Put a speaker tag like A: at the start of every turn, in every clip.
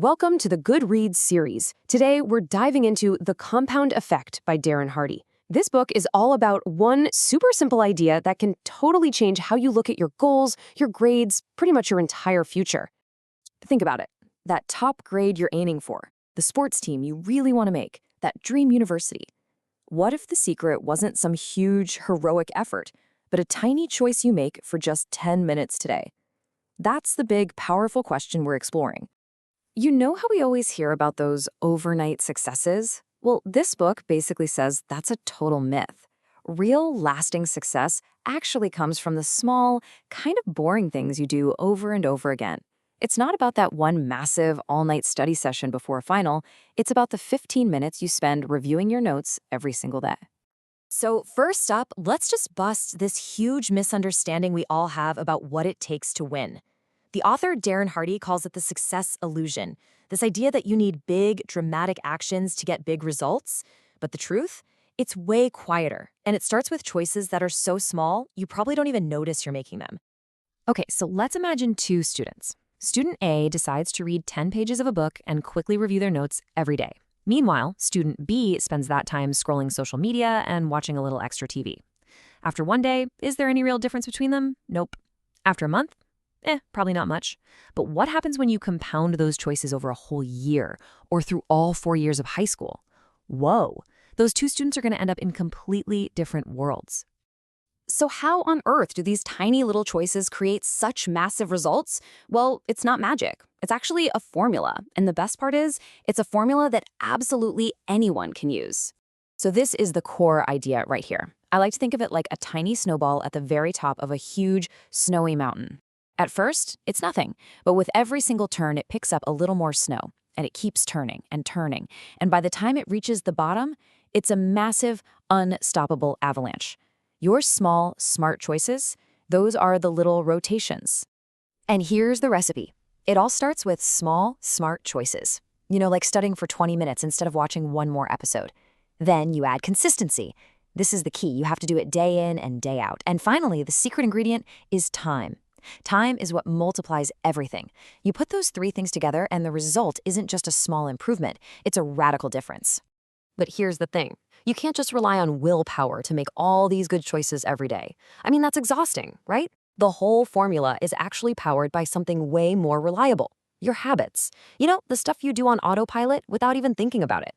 A: Welcome to the Good Reads series. Today, we're diving into The Compound Effect by Darren Hardy. This book is all about one super simple idea that can totally change how you look at your goals, your grades, pretty much your entire future. Think about it. That top grade you're aiming for, the sports team you really want to make, that dream university. What if the secret wasn't some huge, heroic effort, but a tiny choice you make for just 10 minutes today? That's the big, powerful question we're exploring. You know how we always hear about those overnight successes? Well, this book basically says that's a total myth. Real, lasting success actually comes from the small, kind of boring things you do over and over again. It's not about that one massive all-night study session before a final. It's about the 15 minutes you spend reviewing your notes every single day. So first up, let's just bust this huge misunderstanding we all have about what it takes to win. The author Darren Hardy calls it the success illusion, this idea that you need big, dramatic actions to get big results. But the truth? It's way quieter, and it starts with choices that are so small, you probably don't even notice you're making them. Okay, so let's imagine two students. Student A decides to read 10 pages of a book and quickly review their notes every day. Meanwhile, student B spends that time scrolling social media and watching a little extra TV. After one day, is there any real difference between them? Nope. After a month? Probably not much. But what happens when you compound those choices over a whole year or through all 4 years of high school? Whoa, those two students are going to end up in completely different worlds. So how on earth do these tiny little choices create such massive results? Well, it's not magic. It's actually a formula. And the best part is, it's a formula that absolutely anyone can use. So this is the core idea right here. I like to think of it like a tiny snowball at the very top of a huge, snowy mountain. At first, it's nothing, but with every single turn, it picks up a little more snow, and it keeps turning and turning. And by the time it reaches the bottom, it's a massive, unstoppable avalanche. Your small, smart choices, those are the little rotations. And here's the recipe. It all starts with small, smart choices. Like studying for 20 minutes instead of watching one more episode. Then you add consistency. This is the key. You have to do it day in and day out. And finally, the secret ingredient is time. Time is what multiplies everything. You put those three things together and the result isn't just a small improvement, it's a radical difference. But here's the thing. You can't just rely on willpower to make all these good choices every day. I mean, that's exhausting, right? The whole formula is actually powered by something way more reliable. Your habits. The stuff you do on autopilot without even thinking about it.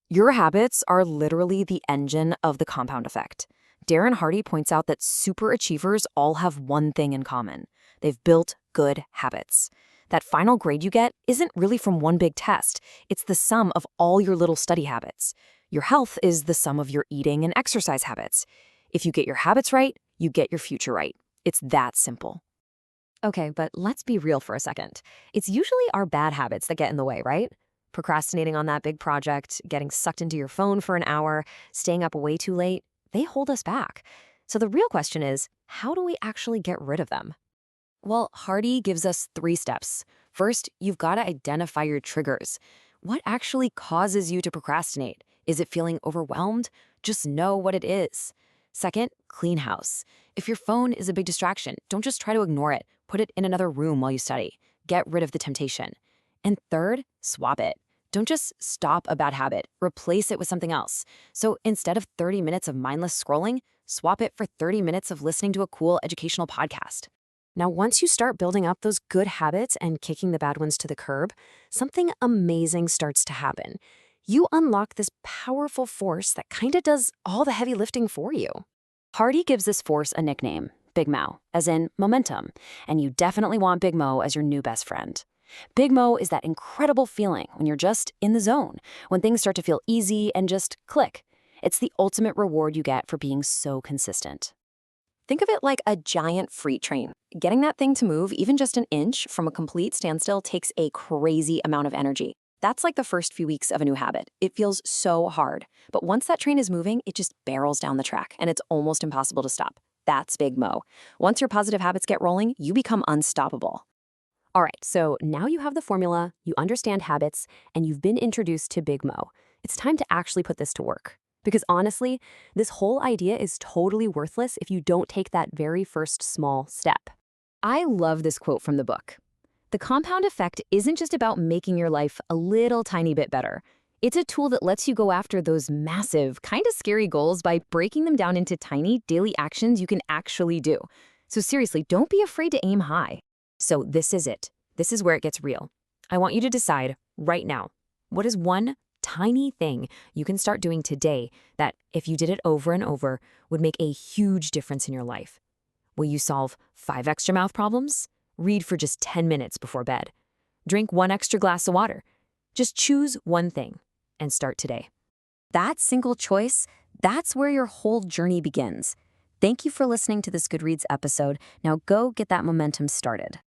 A: Your habits are literally the engine of the compound effect. Darren Hardy points out that super achievers all have one thing in common. They've built good habits. That final grade you get isn't really from one big test. It's the sum of all your little study habits. Your health is the sum of your eating and exercise habits. If you get your habits right, you get your future right. It's that simple. Okay, but let's be real for a second. It's usually our bad habits that get in the way, right? Procrastinating on that big project, getting sucked into your phone for an hour, staying up way too late. They hold us back. So the real question is, how do we actually get rid of them? Well, Hardy gives us 3 steps. First, you've got to identify your triggers. What actually causes you to procrastinate? Is it feeling overwhelmed? Just know what it is. Second, clean house. If your phone is a big distraction, don't just try to ignore it. Put it in another room while you study. Get rid of the temptation. And third, swap it. Don't just stop a bad habit, replace it with something else. So instead of 30 minutes of mindless scrolling, swap it for 30 minutes of listening to a cool educational podcast. Now, once you start building up those good habits and kicking the bad ones to the curb, something amazing starts to happen. You unlock this powerful force that kind of does all the heavy lifting for you. Hardy gives this force a nickname, Big Mo, as in momentum, and you definitely want Big Mo as your new best friend. Big Mo is that incredible feeling when you're just in the zone, when things start to feel easy and just click. It's the ultimate reward you get for being so consistent. Think of it like a giant freight train. Getting that thing to move even just an inch from a complete standstill takes a crazy amount of energy. That's like the first few weeks of a new habit. It feels so hard. But once that train is moving, it just barrels down the track, and it's almost impossible to stop. That's Big Mo. Once your positive habits get rolling, you become unstoppable. All right, so now you have the formula, you understand habits, and you've been introduced to Big Mo. It's time to actually put this to work. Because honestly, this whole idea is totally worthless if you don't take that very first small step. I love this quote from the book. The compound effect isn't just about making your life a little tiny bit better. It's a tool that lets you go after those massive, kind of scary goals by breaking them down into tiny daily actions you can actually do. So seriously, don't be afraid to aim high. So this is it. This is where it gets real. I want you to decide right now, what is one tiny thing you can start doing today that, if you did it over and over, would make a huge difference in your life? Will you solve 5 extra mouth problems? Read for just 10 minutes before bed. Drink 1 extra glass of water. Just choose one thing and start today. That single choice, that's where your whole journey begins. Thank you for listening to this Goodreads episode. Now go get that momentum started.